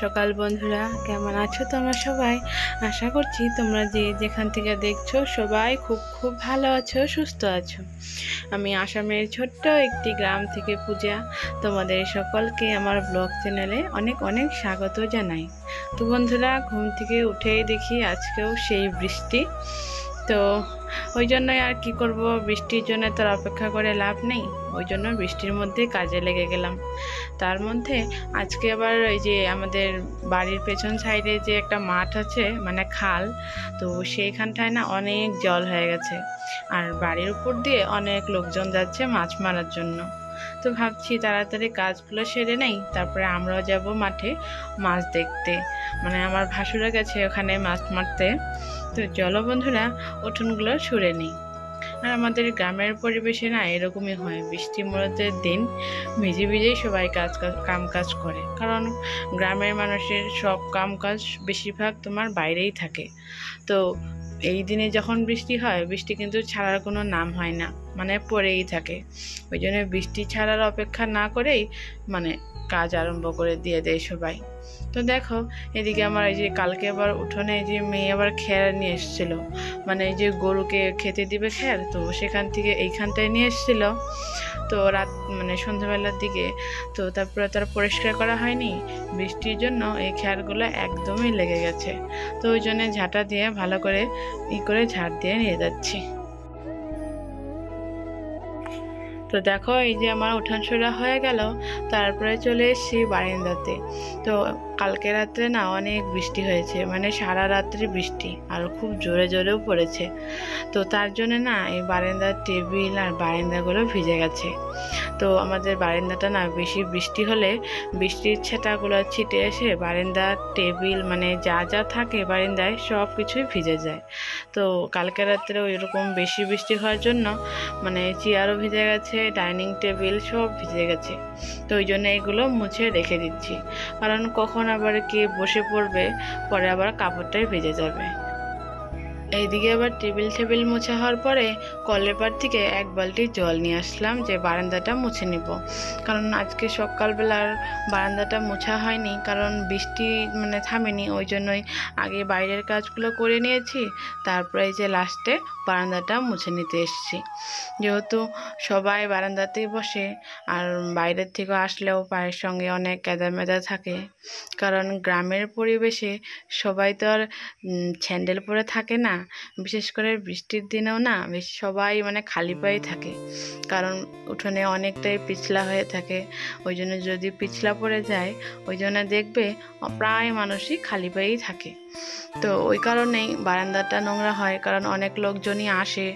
সকাল বন্ধুরা, কেমন আছো তোমরা সবাই? আশা করছি তোমরা যে যেখান থেকে দেখছো সবাই খুব খুব ভালো আছো, সুস্থ আছো। আমি আসামের ছোট্ট একটি গ্রাম থেকে পূজা তোমাদের সকলকে আমার ব্লগ চ্যানেলে অনেক অনেক স্বাগত জানাই। তো বন্ধুরা, ঘুম থেকে উঠেই দেখি আজকেও সেই বৃষ্টি। তো ওই জন্যই আর কি করব, বৃষ্টির জন্য তো অপেক্ষা করে লাভ নেই, ওই জন্য বৃষ্টির মধ্যে কাজে লেগে গেলাম। তার মধ্যে আজকে আবার ওই যে আমাদের বাড়ির পেছন সাইডে যে একটা মাঠ আছে, মানে খাল, তো সেইখানটায় না অনেক জল হয়ে গেছে, আর বাড়ির উপর দিয়ে অনেক লোকজন যাচ্ছে মাছ মারার জন্য। তো ভাবছি তাড়াতাড়ি কাজগুলো সেরে নেই, তারপরে আমরাও যাব মাঠে মাছ দেখতে। মানে আমার ভাসুরা গেছে ওখানে মাছ মারতে। তো চলো বন্ধুরা, উঠোনগুলো ছুঁড়ে নিই। আর আমাদের গ্রামের পরিবেশে না এরকমই হয়, বৃষ্টি মরদের দিন ভিজে ভিজেই সবাই কাম কাজ করে, কারণ গ্রামের মানুষের সব কাম কাজ বেশিরভাগ তোমার বাইরেই থাকে। তো এই দিনে যখন বৃষ্টি হয়, বৃষ্টি কিন্তু ছাড়ার কোনো নাম হয় না, মানে পড়েই থাকে। ওই জন্য বৃষ্টি ছাড়ার অপেক্ষা না করেই মানে কাজ আরম্ভ করে দিয়ে দেয় সবাই। তো দেখো, এদিকে আমার এই যে কালকে আবার উঠোনে এই যে মেয়ে আবার খ্যার নিয়ে এসেছিলো, মানে এই যে গরুকে খেতে দিবে খ্যার, তো সেখান থেকে এইখানটায় নিয়ে এসেছিল। তো রাত মানে সন্ধ্যাবেলার দিকে, তো তারপরে তার পরিষ্কার করা হয়নি বৃষ্টির জন্য, এই খ্যারগুলো একদমই লেগে গেছে। তো ওই জন্য ঝাঁটা দিয়ে ভালো করে ঝাড় দিয়ে নিয়ে যাচ্ছি। তো দেখো, এই যে আমার উঠান সরা হয়ে গেল, তারপরে চলে এসেছি বারান্দাতে। তো কালকে রাত্রে না অনেক বৃষ্টি হয়েছে, মানে সারা রাত্রি বৃষ্টি, আর খুব জোরে জোরেও পড়েছে। তো তার জন্য না এই বারান্দার টেবিল আর বারান্দাগুলো ভিজে গেছে। তো আমাদের বারান্দাটা না বেশি বৃষ্টি হলে বৃষ্টির ছেটাগুলো ছিটে এসে বারান্দার টেবিল মানে যা যা থাকে বারান্দায় সব কিছুই ভিজে যায়। তো কালকে রাত্রেও এরকম বেশি বৃষ্টি হওয়ার জন্য মানে চেয়ারও ভিজে গেছে, ডাইনিং টেবিল সব ভিজে গেছে। তো ওই জন্য এগুলো মুছে রেখে দিচ্ছি, কারণ কখন আবার কে বসে পড়বে, পরে আবার কাপড়টাই ভিজে যাবে। এইদিকে আবার টেবিল মোছা হওয়ার পরে কলের পাড় থেকে এক বালতি জল নিয়ে আসলাম যে বারান্দাটা মুছে নিব, কারণ আজকে সকালবেলার বারান্দাটা মোছা হয়নি, কারণ বৃষ্টি মানে থামেনি, ওই জন্যই আগে বাইরের কাজগুলো করে নিয়েছি, তারপরে এই যে লাস্টে বারান্দাটা মুছে নিতে এসেছি। যেহেতু সবাই বারান্দাতেই বসে, আর বাইরের থেকে আসলেও পায়ের সঙ্গে অনেক কাদা মেদা থাকে, কারণ গ্রামের পরিবেশে সবাই তো আর স্যান্ডেল পরে থাকে না, বিশেষ করে বৃষ্টির দিনেও না বেশি সবাই মানে খালি পায়ে থাকে, কারণ উঠোনে অনেকটাই পিছলা হয়ে থাকে। ওই জন্য যদি পিছলা পড়ে যায়, ওই জন্য দেখবে প্রায় মানুষই খালি পায়েই থাকে। তো ওই কারণেই বারান্দাটা নোংরা হয়, কারণ অনেক লোকজনই আসে,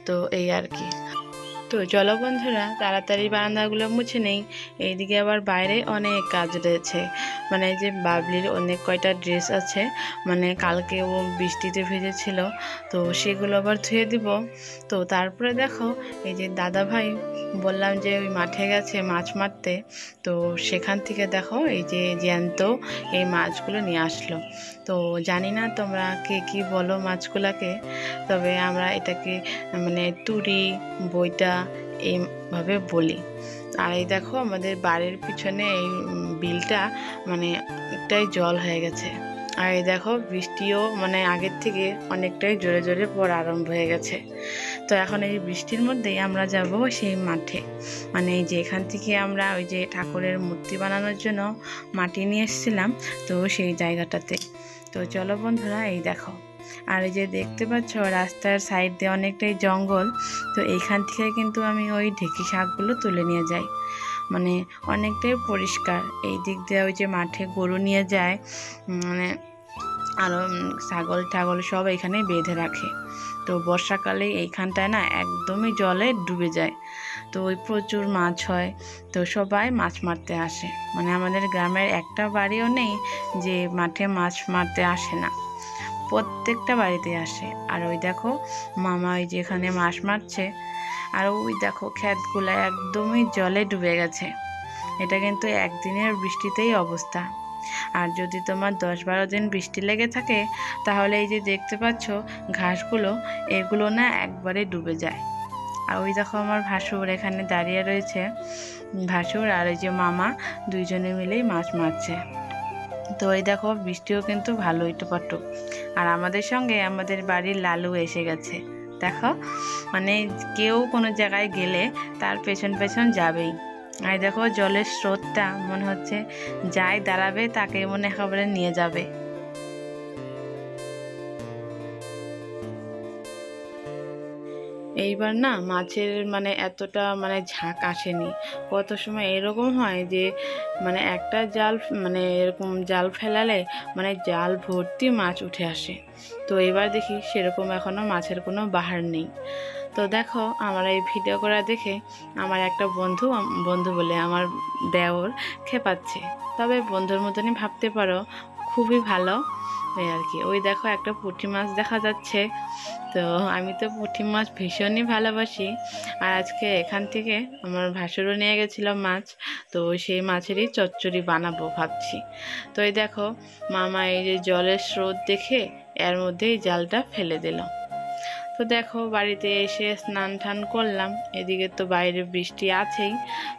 তো এই আর কি। তো চলো বন্ধুরা, তাড়াতাড়ি বারান্দাগুলো মুছে নেই। এইদিকে আবার বাইরে অনেক কাজ রয়েছে, মানে যে বাবলির অনেক কয়টা ড্রেস আছে, মানে কালকে ও বৃষ্টিতে ভিজেছিল, তো সেগুলো আবার ধুয়ে দিব। তো তারপরে দেখো, এই যে দাদা ভাই বললাম যে ওই মাঠে গেছে মাছ মারতে, তো সেখান থেকে দেখো এই যে জ্যান্ত এই মাছগুলো নিয়ে আসলো। তো জানি না তোমরা কে কি বলো মাছগুলাকে, তবে আমরা এটাকে মানে তুরি বইটা এইভাবে বলি। আর এই দেখো, আমাদের বাড়ির পিছনে এই বিলটা মানে একটাই জল হয়ে গেছে, আর এই দেখো বৃষ্টিও মানে আগের থেকে অনেকটাই জোরে জোরে পড়া আরম্ভ হয়ে গেছে। তো এখন এই বৃষ্টির মধ্যেই আমরা যাব সেই মাঠে, মানে এই যে এখান থেকে আমরা ওই যে ঠাকুরের মূর্তি বানানোর জন্য মাটি নিয়ে এসেছিলাম, তো সেই জায়গাটাতে। তো চলো বন্ধুরা, এই দেখো, আর এই যে দেখতে পাচ্ছ রাস্তার সাইড দিয়ে অনেকটাই জঙ্গল, তো এইখান থেকে কিন্তু আমি ওই ঢেঁকি শাকগুলো তুলে নিয়ে যাই, মানে অনেকটাই পরিষ্কার। এই দিক দিয়ে ওই যে মাঠে গরু নিয়ে যায়, মানে আরও ছাগল টাগল সব এখানে বেঁধে রাখে। তো বর্ষাকালে এইখানটায় না একদমই জলে ডুবে যায়, তো ওই প্রচুর মাছ হয়, তো সবাই মাছ মারতে আসে, মানে আমাদের গ্রামের একটা বাড়িও নেই যে মাঠে মাছ মারতে আসে না, প্রত্যেকটা বাড়িতে আসে। আর ওই দেখো মামা ওই যেখানে মাছ মারছে, আর ওই দেখো ক্ষেতগুলো একদমই জলে ডুবে গেছে। এটা কিন্তু একদিনের বৃষ্টিতেই অবস্থা, আর যদি তোমার 10-12 দিন বৃষ্টি লেগে থাকে, তাহলে এই যে দেখতে পাচ্ছ ঘাসগুলো, এগুলো না একবারে ডুবে যায়। আর ওই দেখো আমার ভাসুর এখানে দাঁড়িয়ে রয়েছে, ভাসুর আর ওই যে মামা দুইজনে মিলেই মাছ মারছে। তো এই দেখো বৃষ্টিও কিন্তু ভালোই টুপাটু। আর আমাদের সঙ্গে আমাদের বাড়ির লালু এসে গেছে। দেখো মানে কেউ কোনো জায়গায় গেলে তার পেছন পেছন যাবেই। আর দেখো জলের স্রোতটা মনে হচ্ছে যাই দাঁড়াবে তাকে মনে একেবারে নিয়ে যাবে। এইবার না মাছের মানে এতটা মানে ঝাঁক আসেনি। কত সময় এরকম হয় যে মানে একটা জাল মানে এরকম জাল ফেলালে মানে জাল ভর্তি মাছ উঠে আসে। তো এবার দেখি সেরকম এখনও মাছের কোনো বাহার নেই। তো দেখো আমার এই ভিডিও করা দেখে আমার একটা বন্ধু বলে আমার দেওর খেপাচ্ছে, তবে বন্ধুর মতনই ভাবতে পারো, খুবই ভালো এই আর কি। ওই দেখো একটা পুঁটি মাছ দেখা যাচ্ছে। তো আমি তো পুঁটি মাছ ভীষণই ভালোবাসি। আর আজকে এখান থেকে আমার ভাসুরও নিয়ে গেছিল মাছ, তো সেই মাছেরই চচ্চড়ি বানাবো ভাবছি। তো এই দেখো মামা এই যে জলের স্রোত দেখে এর মধ্যেই জালটা ফেলে দিল। তো দেখো বাড়িতে এসে স্নান টান করলাম, এদিকে তো বাইরে বৃষ্টি আছেই।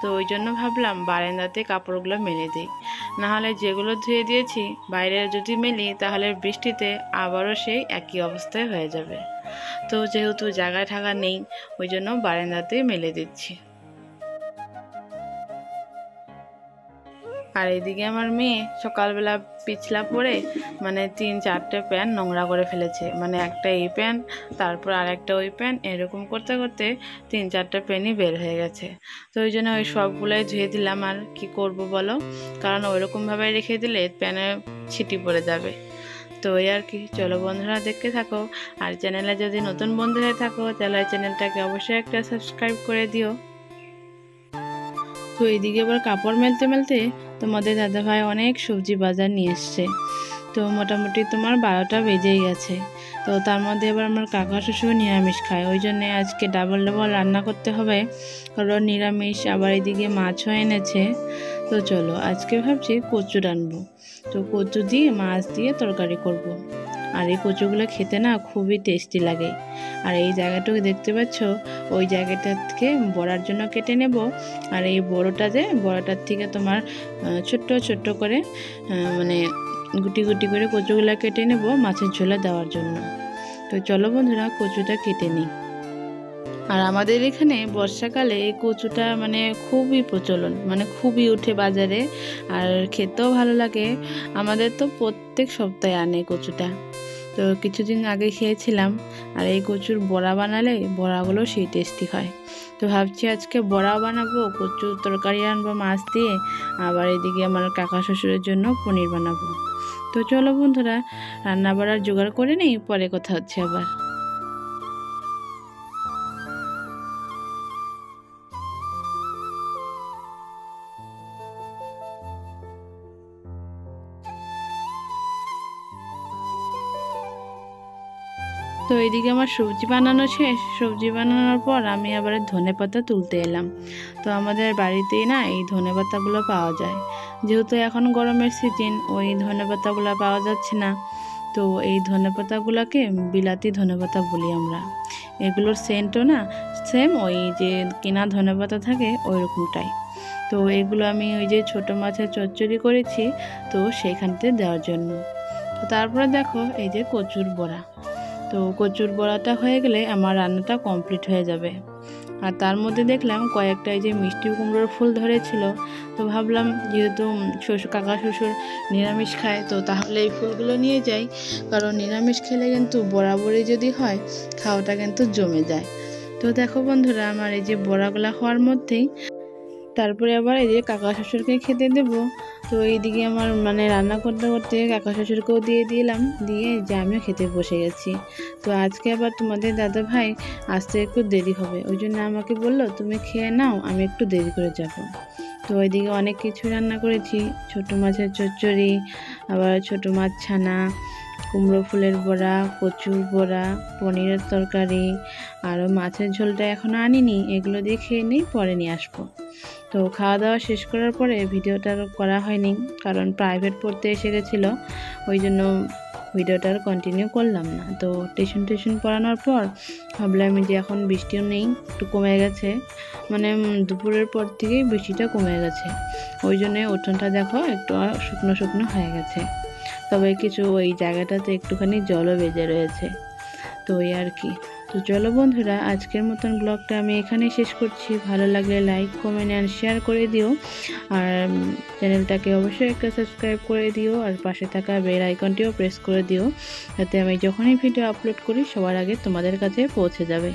তো ওই জন্য ভাবলাম বারান্দাতে কাপড়গুলো মেলে দিই, নাহলে যেগুলো ধুয়ে দিয়েছি বাইরে যদি মেলি তাহলে বৃষ্টিতে আবারও সেই একই অবস্থায় হয়ে যাবে। তো যেহেতু জায়গা ঠাগা নেই ওই জন্য বারান্দাতেই মেলে দিচ্ছি। আর এদিকে আমার মেয়ে সকালবেলা পিছলা পরে মানে 3-4টে প্যান্ট নোংরা করে ফেলেছে। মানে একটা এই প্যান্ট, তারপর আরেকটা ওই প্যান্ট, এরকম করতে করতে 3-4টা প্যান্টই বের হয়ে গেছে। তো ওই জন্য ওই সবগুলোই ধুয়ে দিলাম। আর কি করব বলো, কারণ ওইরকমভাবে রেখে দিলে প্যানে ছিটি পড়ে যাবে। তো ওই আর কি। চলো বন্ধুরা দেখতে থাকো। আর চ্যানেলে যদি নতুন বন্ধু হয়ে থাকো তাহলে চ্যানেলটাকে অবশ্যই একটা সাবস্ক্রাইব করে দিও। তো এইদিকে আবার কাপড় মেলতে মেলতে তোমাদের দাদাভাই অনেক সবজি বাজার নিয়ে এসছে। তো মোটামুটি তোমার 12টা বেজেই গেছে। তো তার মধ্যে এবার আমার কাকা শ্বশুর নিরামিষ খায়, ওই জন্যে আজকে ডাবল রান্না করতে হবে, কারণ নিরামিষ। আবার এদিকে মাছও এনেছে। তো চলো আজকে ভাবছি কচু রানবো। তো কচু দিয়ে মাছ দিয়ে তরকারি করব। আর এই কচুগুলো খেতে না খুবই টেস্টি লাগে। আর এই জায়গাটুকু দেখতে পাচ্ছ, ওই জায়গাটা থেকে বড়ার জন্য কেটে নেব। আর এই বড়টার থেকে তোমার ছোট্ট ছোট্ট করে মানে গুটি গুটি করে কচুগুলো কেটে নেব মাছের ঝোলে দেওয়ার জন্য। তো চলো বন্ধুরা কচুটা কেটে নিই। আর আমাদের এখানে বর্ষাকালে এই কচুটা মানে খুবই প্রচলন, মানে খুবই ওঠে বাজারে। আর খেতেও ভালো লাগে। আমাদের তো প্রত্যেক সপ্তাহে আনে কচুটা। তো কিছুদিন আগে খেয়েছিলাম। আর এই কচুর বড়া বানালে বড়াগুলো সেই টেস্টি হয়। তো ভাবছি আজকে বড়াও বানাবো, কচুর তরকারি আনবো মাছ দিয়ে, আবার এদিকে আমার কাকা শ্বশুরের জন্য পনির বানাবো। তো চলো বন্ধুরা রান্না বাড়ার জোগাড় করে নিই, পরে কথা হচ্ছে আবার। তো এইদিকে আমার সবজি বানানো শেষ। সবজি বানানোর পর আমি আবার ধনেপাতা তুলতে এলাম। তো আমাদের বাড়িতেই না এই ধনেপাতাগুলো পাওয়া যায়, যেহেতু এখন গরমের সিজন, ওই ধনেপাতাগুলো পাওয়া যাচ্ছে না। তো এই ধনেপাতাগুলোকে বিলাতি ধনেপাতা বলি আমরা। এগুলোর সেন্টও না সেম ওই যে কেনা ধনেপাতা থাকে ওই রকমটাই। তো এগুলো আমি ওই যে ছোটো মাছের চচ্চড়ি করেছি, তো সেইখানতে দেওয়ার জন্য। তো তারপরে দেখো এই যে কচুর বড়া। তো কচুর বড়াটা হয়ে গেলে আমার রান্নাটা কমপ্লিট হয়ে যাবে। আর তার মধ্যে দেখলাম কয়েকটা এই যে মিষ্টি কুমড়োর ফুল ধরেছিল। তো ভাবলাম যেহেতু কাকা শ্বশুর নিরামিষ খায়, তো তাহলে এই ফুলগুলো নিয়ে যাই, কারণ নিরামিষ খেলে কিন্তু বরাবরই যদি হয় খাওয়াটা কিন্তু জমে যায়। তো দেখো বন্ধুরা আমার এই যে বড়াগুলা হওয়ার মধ্যেই তারপরে আবার এই যে কাকা শ্বশুরকে খেতে দেবো। তো এইদিকে আমার মানে রান্না করতে করতে কাকা শ্বশুরকেও দিয়ে দিলাম, দিয়ে যে আমিও খেতে বসে গেছি। তো আজকে আবার তোমাদের দাদা ভাই আসতে একটু দেরি হবে, ওই জন্য আমাকে বললো তুমি খেয়ে নাও, আমি একটু দেরি করে যাব। তো ওইদিকে অনেক কিছু রান্না করেছি, ছোটো মাছের চচ্চড়ি, আবার ছোটো মাছ ছানা, কুমড়ো ফুলের বড়া, কচুর বড়া, পনিরের তরকারি, আরও মাছের ঝোলটা এখনও আনিনি, এগুলো দিয়ে খেয়ে নিই, পরে নিয়ে আসবো। তো খাওয়া দাওয়া শেষ করার পরে ভিডিওটা করা হয়নি, কারণ প্রাইভেট পড়তে এসে গেছিলো, ওই জন্য ভিডিওটা আর কন্টিনিউ করলাম না। তো টিউশন পড়ানোর পর ভাবলাম যে এখন বৃষ্টিও নেই, একটু কমে গেছে, মানে দুপুরের পর থেকেই বৃষ্টিটা কমে গেছে, ওই জন্যে উঠোনটা দেখো একটু শুকনো শুকনো হয়ে গেছে। তবে কিছু ওই জায়গাটাতে একটুখানি জলও বেজে রয়েছে। তো এই আর কি। তো চলো বন্ধুরা, আজকের মতন ব্লগটা আমি এখানেই শেষ করছি। ভালো লাগলে লাইক, কমেন্ট অ্যান্ড শেয়ার করে দিও, আর চ্যানেলটাকে অবশ্যই একটা সাবস্ক্রাইব করে দিও, আর পাশে থাকা বেল আইকনটিও প্রেস করে দিও, যাতে আমি যখনই ভিডিও আপলোড করি সবার আগে তোমাদের কাছে পৌঁছে যাবে।